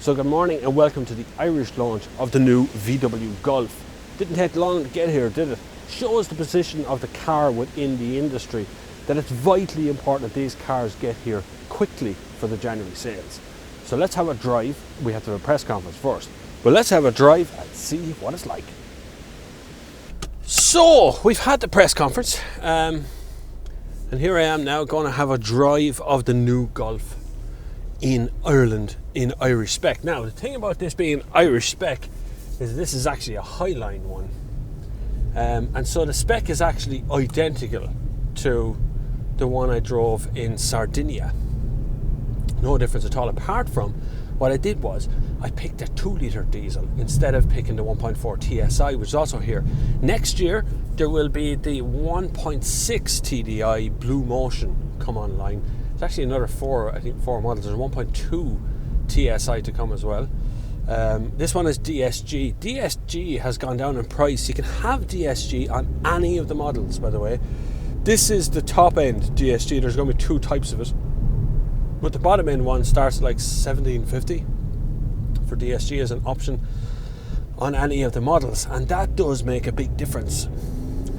So good morning and welcome to the Irish launch of the new VW Golf. Didn't take long to get here, did it? Shows the position of the car within the industry, that it's vitally important that these cars get here quickly for the January sales. So let's have a drive. We have to have a press conference first, but let's have a drive and see what it's like. So we've had the press conference and here I am now going to have a drive of the new Golf in Ireland in Irish spec. Now the thing about this being Irish spec is this is actually a Highline one, and so the spec is actually identical to the one I drove in Sardinia. No difference at all, apart from what I did was I picked a 2-litre diesel instead of picking the 1.4 TSI, which is also here. Next year there will be the 1.6 TDI Blue Motion come online. There's actually another four models. There's 1.2 TSI to come as well. This one is DSG. DSG has gone down in price. You can have DSG on any of the models, by the way. This is the top end DSG. There's going to be two types of it, but the bottom end one starts at like $1,750 for DSG as an option on any of the models, and that does make a big difference,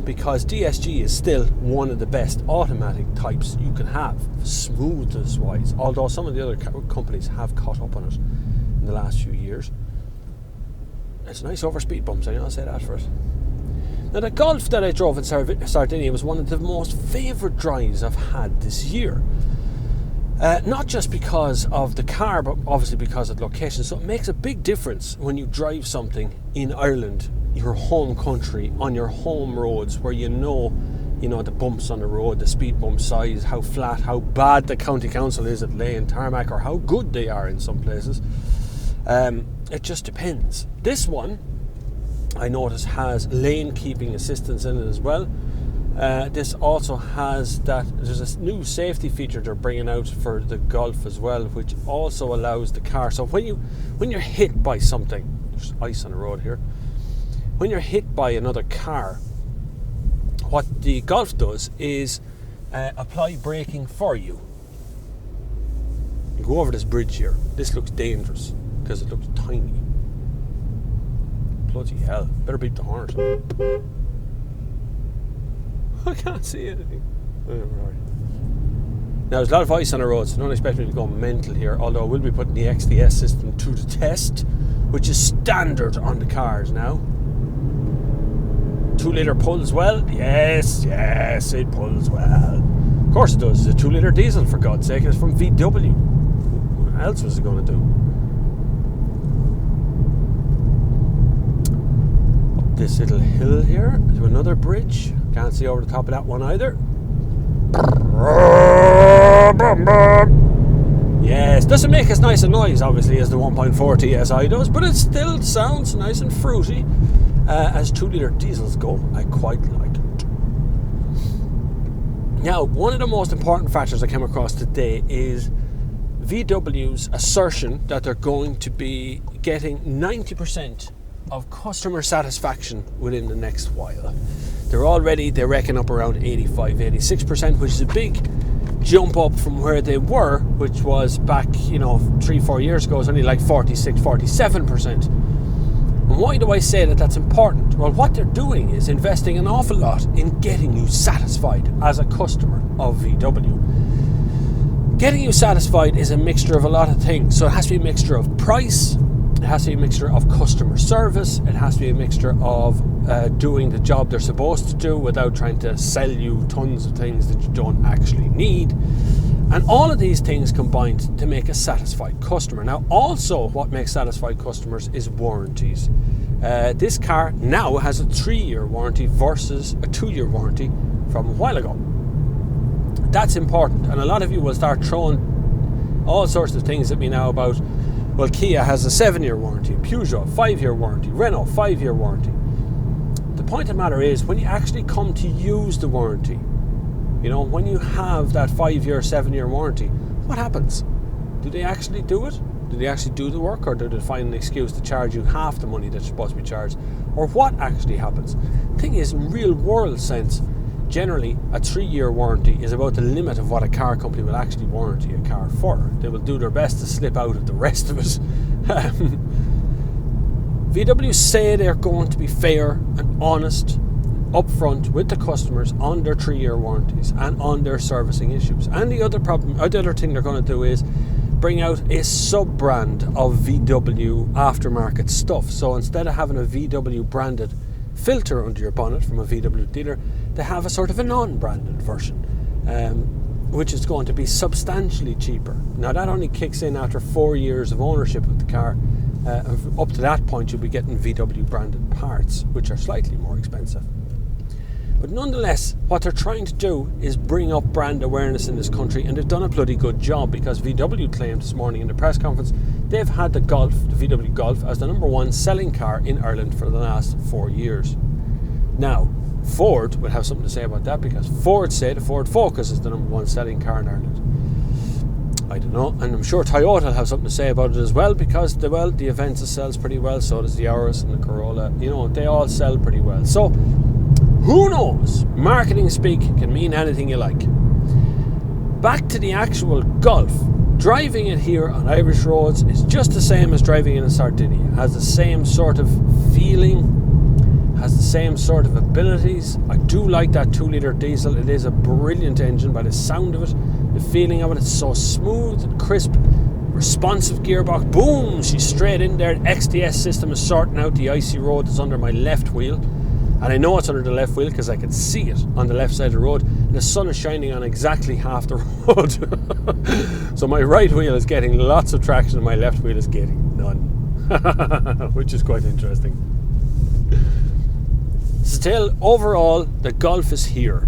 because DSG is still one of the best automatic types you can have, smoothness wise, although some of the other companies have caught up on it in the last few years. It's nice over speed bumps, I'll say that for it. Now the Golf that I drove in Sardinia was one of the most favourite drives I've had this year. Not just because of the car, but obviously because of the location. So it makes a big difference when you drive something in Ireland, your home country, on your home roads, where you know the bumps on the road, the speed bump size, how flat, how bad the county council is at laying tarmac, or how good they are in some places. It just depends. This one, I notice, has lane keeping assistance in it as well. This also has there's a new safety feature they're bringing out for the Golf as well, which also allows the car. So when you're hit by something, there's ice on the road here. When you're hit by another car, what the Golf does is apply braking for you. You go over this bridge here. This looks dangerous because it looks tiny. Bloody hell! Better beat the horn or something. I can't see anything. Now there's a lot of ice on the road, so don't expect me to go mental here, although I will be putting the XDS system to the test, which is standard on the cars now. 2-litre pulls well? Yes, it pulls well. Of course it does. It's a 2-litre diesel, for God's sake. It's from VW. What else was it going to do? Up this little hill here to another bridge. Can't see over the top of that one either. Yes, doesn't make as nice a noise obviously as the 1.4 TSI does, but it still sounds nice and fruity. As 2-litre diesels go, I quite like it. Now, one of the most important factors I came across today is VW's assertion that they're going to be getting 90% of customer satisfaction within the next while. They reckon up around 85-86%, which is a big jump up from where they were, which was back 3-4 years ago. It was only like 46-47%. And why do I say that that's important? Well, what they're doing is investing an awful lot in getting you satisfied as a customer of VW. Getting you satisfied is a mixture of a lot of things. So it has to be a mixture of price, it has to be a mixture of customer service, it has to be a mixture of doing the job they're supposed to do without trying to sell you tons of things that you don't actually need. And all of these things combined to make a satisfied customer. Now, also what makes satisfied customers is warranties. This car now has a 3-year warranty versus a 2-year warranty from a while ago. That's important, and a lot of you will start throwing all sorts of things at me now about, well, Kia has a 7-year warranty, Peugeot 5-year warranty, Renault 5-year warranty. The point of the matter is, when you actually come to use the warranty, when you have that 5-year, 7-year warranty, what happens? Do they actually do it? Do they actually do the work, or do they find an excuse to charge you half the money that's supposed to be charged? Or what actually happens? The thing is, in real world sense, generally a 3-year warranty is about the limit of what a car company will actually warranty a car for. They will do their best to slip out of the rest of it VW say they're going to be fair and honest upfront with the customers on their 3-year warranties and on their servicing issues. And the other thing they're going to do is bring out a sub-brand of VW aftermarket stuff. So instead of having a VW branded filter under your bonnet from a VW dealer, they have a sort of a non-branded version, which is going to be substantially cheaper. Now that only kicks in after 4 years of ownership of the car. Up to that point you'll be getting VW branded parts, which are slightly more expensive. But nonetheless, what they're trying to do is bring up brand awareness in this country, and they've done a bloody good job, because VW claimed this morning in the press conference they've had the Golf, the VW Golf, as the number one selling car in Ireland for the last 4 years. Now, Ford will have something to say about that, because Ford say the Ford Focus is the number one selling car in Ireland. I don't know, and I'm sure Toyota will have something to say about it as well, because the Avenza sells pretty well, so does the Auris and the Corolla. You know, they all sell pretty well. So who knows? Marketing speak can mean anything you like. Back to the actual Golf. Driving it here on Irish roads is just the same as driving in Sardinia. It has the same sort of feeling, has the same sort of abilities. I do like that 2-litre diesel. It is a brilliant engine by the sound of it, the feeling of it. It's so smooth and crisp, responsive gearbox. Boom, she's straight in there. The XDS system is sorting out the icy road that's under my left wheel. And I know it's under the left wheel because I can see it on the left side of the road. And the sun is shining on exactly half the road. So my right wheel is getting lots of traction and my left wheel is getting none. Which is quite interesting. Still, overall, the Golf is here.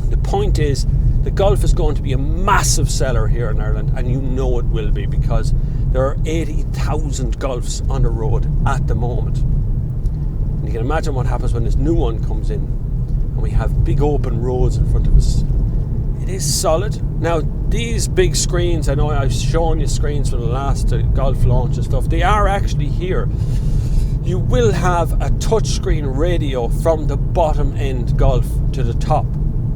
The point is, the Golf is going to be a massive seller here in Ireland, and you know it will be, because there are 80,000 Golfs on the road at the moment. And you can imagine what happens when this new one comes in and we have big open roads in front of us. It is solid. Now, these big screens, I know I've shown you screens for the last Golf launch and stuff, they are actually here. You will have a touchscreen radio from the bottom end Golf to the top.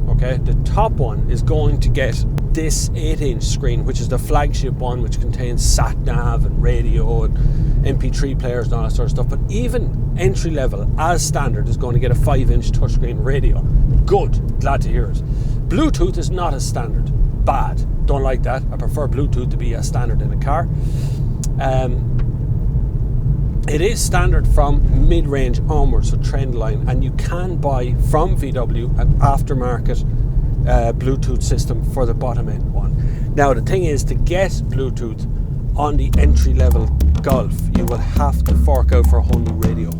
Okay, the top one is going to get this 8-inch screen, which is the flagship one, which contains sat nav and radio and MP3 players and all that sort of stuff. But even entry level, as standard, is going to get a 5-inch touchscreen radio. Good, glad to hear it. Bluetooth is not as standard. Bad, don't like that. I prefer Bluetooth to be as standard in a car. It is standard from mid-range onwards, so trendline, and you can buy from VW an aftermarket Bluetooth system for the bottom end one. Now the thing is, to get Bluetooth on the entry level Golf, you will have to fork out for a whole new radio.